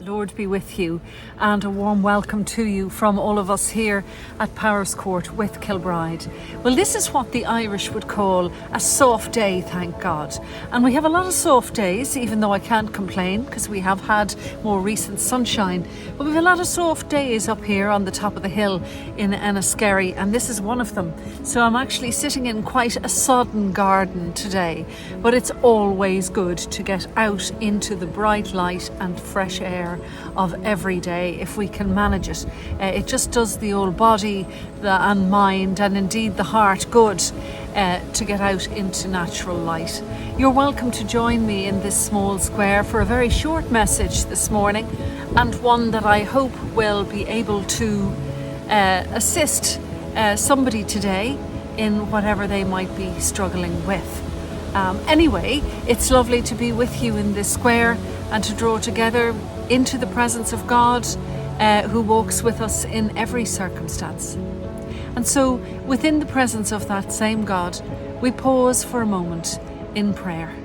Lord be with you, and a warm welcome to you from all of us here at Powerscourt with Kilbride. Well, this is what the Irish would call a soft day, thank God. And we have a lot of soft days, even though I can't complain because we have had more recent sunshine. But we have a lot of soft days up here on the top of the hill in Enniskerry, and this is one of them. So I'm actually sitting in quite a sodden garden today, but it's always good to get out into the bright light and fresh air of every day if we can manage it. It just does the old body and mind and indeed the heart good to get out into natural light. You're welcome to join me in this small square for a very short message this morning, and one that I hope will be able to assist somebody today in whatever they might be struggling with. Anyway, it's lovely to be with you in this square and to draw together into the presence of God who walks with us in every circumstance. And so, within the presence of that same God, we pause for a moment in prayer.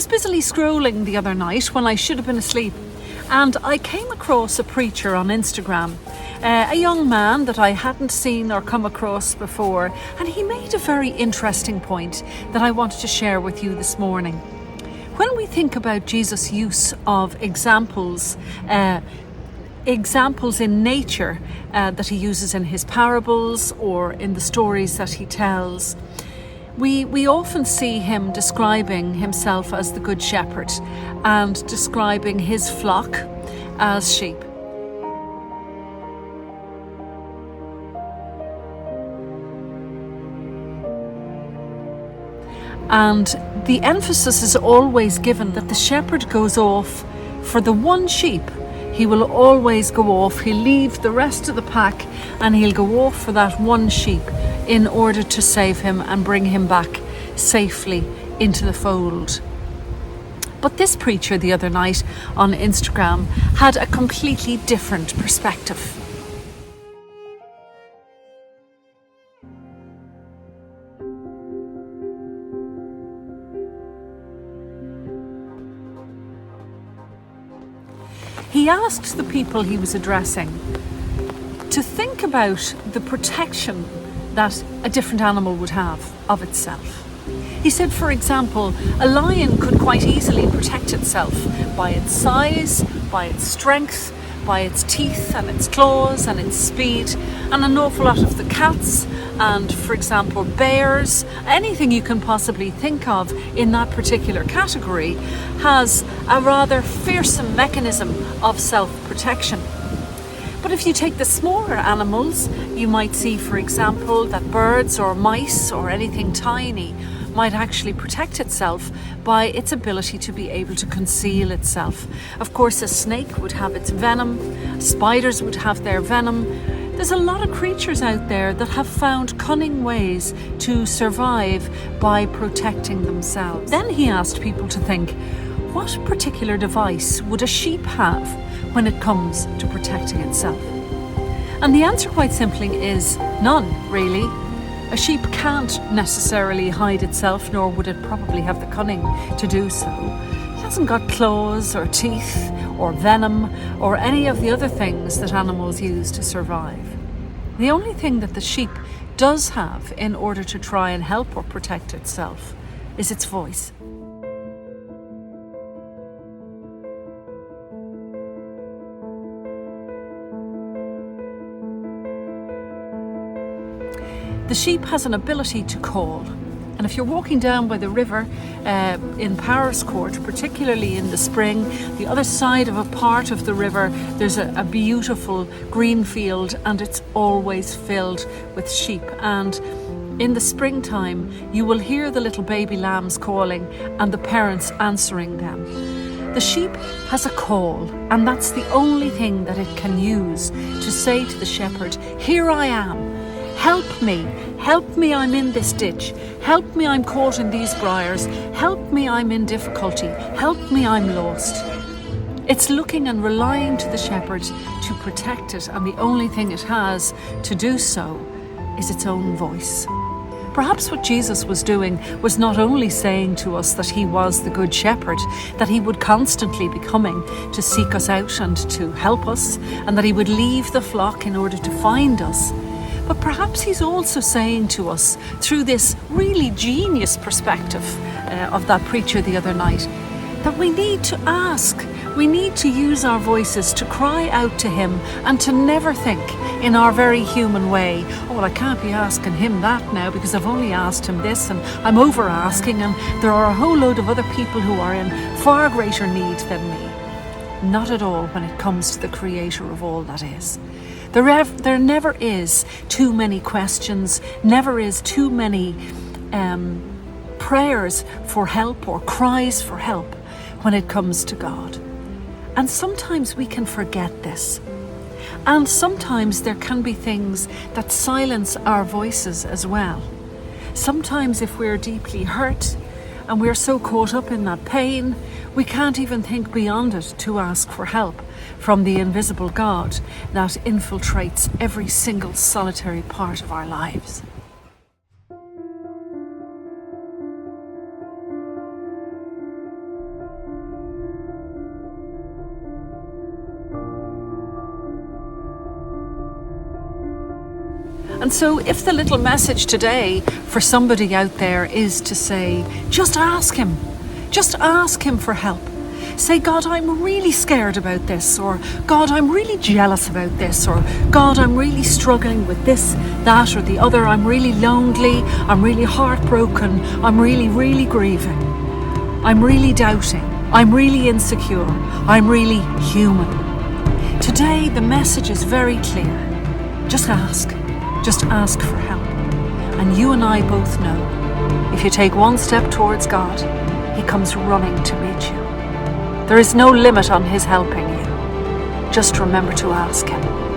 was busily scrolling the other night when I should have been asleep, and I came across a preacher on Instagram, a young man that I hadn't seen or come across before, and he made a very interesting point that I wanted to share with you this morning. When we think about Jesus' use of examples in nature that he uses in his parables or in the stories that he tells, we often see him describing himself as the Good Shepherd and describing his flock as sheep. And the emphasis is always given that the shepherd goes off for the one sheep. He will always go off. He'll leave the rest of the pack and he'll go off for that one sheep in order to save him and bring him back safely into the fold. But this preacher the other night on Instagram had a completely different perspective. He asked the people he was addressing to think about the protection that a different animal would have of itself. He said, for example, a lion could quite easily protect itself by its size, by its strength, by its teeth and its claws and its speed, and an awful lot of the cats and, for example, bears, anything you can possibly think of in that particular category has a rather fearsome mechanism of self-protection. But if you take the smaller animals, you might see, for example, that birds or mice or anything tiny might actually protect itself by its ability to be able to conceal itself. Of course, a snake would have its venom, spiders would have their venom. There's a lot of creatures out there that have found cunning ways to survive by protecting themselves. Then he asked people to think, what particular device would a sheep have when it comes to protecting itself? And the answer quite simply is none, really. A sheep can't necessarily hide itself, nor would it probably have the cunning to do so. It hasn't got claws or teeth or venom or any of the other things that animals use to survive. The only thing that the sheep does have in order to try and help or protect itself is its voice. The sheep has an ability to call, and if you're walking down by the river in Powerscourt, particularly in the spring, the other side of a part of the river, there's a beautiful green field, and it's always filled with sheep. And in the springtime, you will hear the little baby lambs calling and the parents answering them. The sheep has a call, and that's the only thing that it can use to say to the shepherd, "Here I am. Help me, I'm in this ditch. Help me, I'm caught in these briars. Help me, I'm in difficulty. Help me, I'm lost." It's looking and relying to the shepherd to protect it, and the only thing it has to do so is its own voice. Perhaps what Jesus was doing was not only saying to us that he was the Good Shepherd, that he would constantly be coming to seek us out and to help us, and that he would leave the flock in order to find us. But perhaps he's also saying to us, through this really genius perspective of that preacher the other night, that we need to ask. We need to use our voices to cry out to him and to never think in our very human way, "Oh, well, I can't be asking him that now because I've only asked him this and I'm over asking and there are a whole load of other people who are in far greater need than me." Not at all when it comes to the creator of all that is. There never is too many questions, never is too many prayers for help or cries for help when it comes to God. And sometimes we can forget this. And sometimes there can be things that silence our voices as well. Sometimes if we're deeply hurt and we're so caught up in that pain, we can't even think beyond it to ask for help from the invisible God that infiltrates every single solitary part of our lives. And so if the little message today for somebody out there is to say, just ask him. Just ask him for help. Say, God, I'm really scared about this, or God, I'm really jealous about this, or God, I'm really struggling with this, that, or the other. I'm really lonely. I'm really heartbroken. I'm really, really grieving. I'm really doubting. I'm really insecure. I'm really human. Today, the message is very clear. Just ask. Just ask for help. And you and I both know, if you take one step towards God, he comes running to meet you. There is no limit on his helping you. Just remember to ask him.